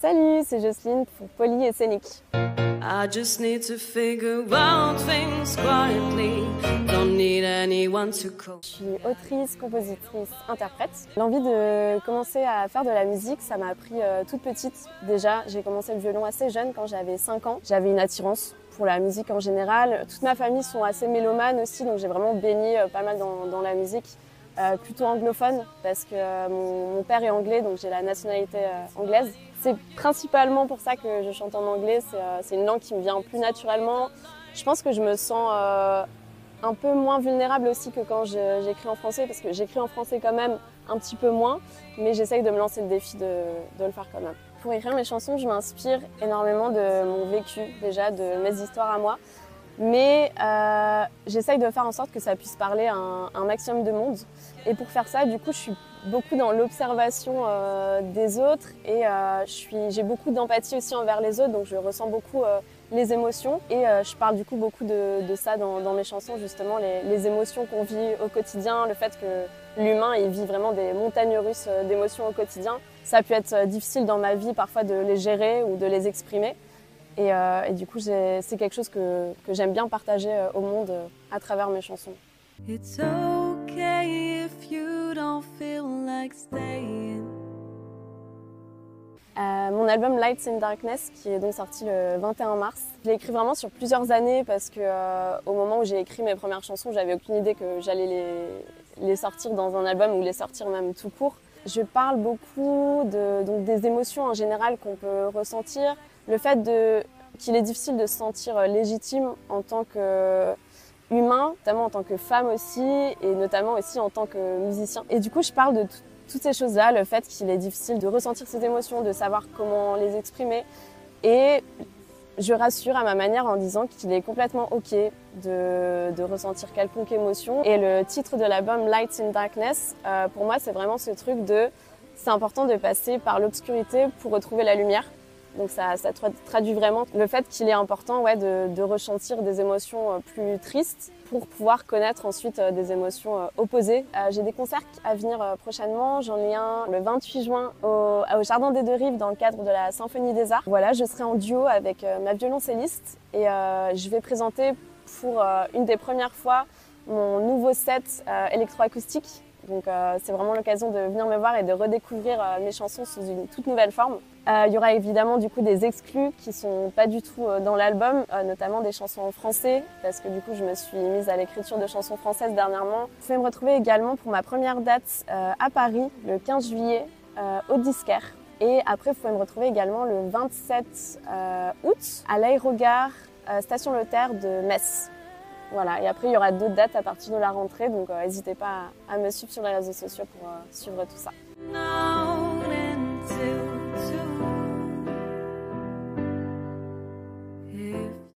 Salut, c'est Jocelyne pour Poly et Scénic. I just need to figure out things quietly. Don't need anyone to coach. Je suis autrice, compositrice, interprète. L'envie de commencer à faire de la musique, ça m'a pris toute petite. Déjà, j'ai commencé le violon assez jeune, quand j'avais 5 ans. J'avais une attirance pour la musique en général. Toute ma famille sont assez mélomanes aussi, donc j'ai vraiment baigné pas mal dans la musique. Plutôt anglophone, parce que mon père est anglais, donc j'ai la nationalité anglaise. C'est principalement pour ça que je chante en anglais, c'est une langue qui me vient plus naturellement. Je pense que je me sens un peu moins vulnérable aussi que quand j'écris en français, parce que j'écris en français quand même un petit peu moins, mais j'essaye de me lancer le défi de le faire quand même. Pour écrire mes chansons, je m'inspire énormément de mon vécu, déjà, de mes histoires à moi. Mais j'essaye de faire en sorte que ça puisse parler à un maximum de monde. Et pour faire ça, du coup, je suis beaucoup dans l'observation des autres et j'ai beaucoup d'empathie aussi envers les autres, donc je ressens beaucoup les émotions. Et je parle du coup beaucoup de ça dans mes chansons, justement, les émotions qu'on vit au quotidien, le fait que l'humain, il vit vraiment des montagnes russes d'émotions au quotidien. Ça a pu être difficile dans ma vie parfois de les gérer ou de les exprimer. Et du coup, c'est quelque chose que j'aime bien partager au monde à travers mes chansons. It's okay if you don't feel like staying. Mon album Lights in Darkness, qui est donc sorti le 21 mars, je l'ai écrit vraiment sur plusieurs années parce que au moment où j'ai écrit mes premières chansons, j'avais aucune idée que j'allais les sortir dans un album ou les sortir même tout court. Je parle beaucoup donc des émotions en général qu'on peut ressentir. Le fait qu'il est difficile de se sentir légitime en tant qu'humain, notamment en tant que femme aussi, et notamment aussi en tant que musicien. Et du coup, je parle de toutes ces choses-là, le fait qu'il est difficile de ressentir ses émotions, de savoir comment les exprimer. Et je rassure à ma manière en disant qu'il est complètement OK de ressentir quelconque émotion. Et le titre de l'album, Lights in Darkness, pour moi, c'est vraiment ce truc c'est important de passer par l'obscurité pour retrouver la lumière. Donc ça traduit vraiment le fait qu'il est important de ressentir des émotions plus tristes pour pouvoir connaître ensuite des émotions opposées. J'ai des concerts à venir prochainement. J'en ai un le 28 juin au Jardin des Deux Rives dans le cadre de la Symphonie des Arts. Voilà, je serai en duo avec ma violoncelliste et je vais présenter pour une des premières fois mon nouveau set électroacoustique. Donc c'est vraiment l'occasion de venir me voir et de redécouvrir mes chansons sous une toute nouvelle forme. Il y aura évidemment du coup des exclus qui sont pas du tout dans l'album, notamment des chansons en français, parce que du coup je me suis mise à l'écriture de chansons françaises dernièrement. Vous pouvez me retrouver également pour ma première date à Paris, le 15 juillet, au Disquaire. Et après vous pouvez me retrouver également le 27 août à l'Aérogare, station Lothaire de Metz. Voilà, et après il y aura d'autres dates à partir de la rentrée, donc n'hésitez pas à me suivre sur les réseaux sociaux pour suivre tout ça.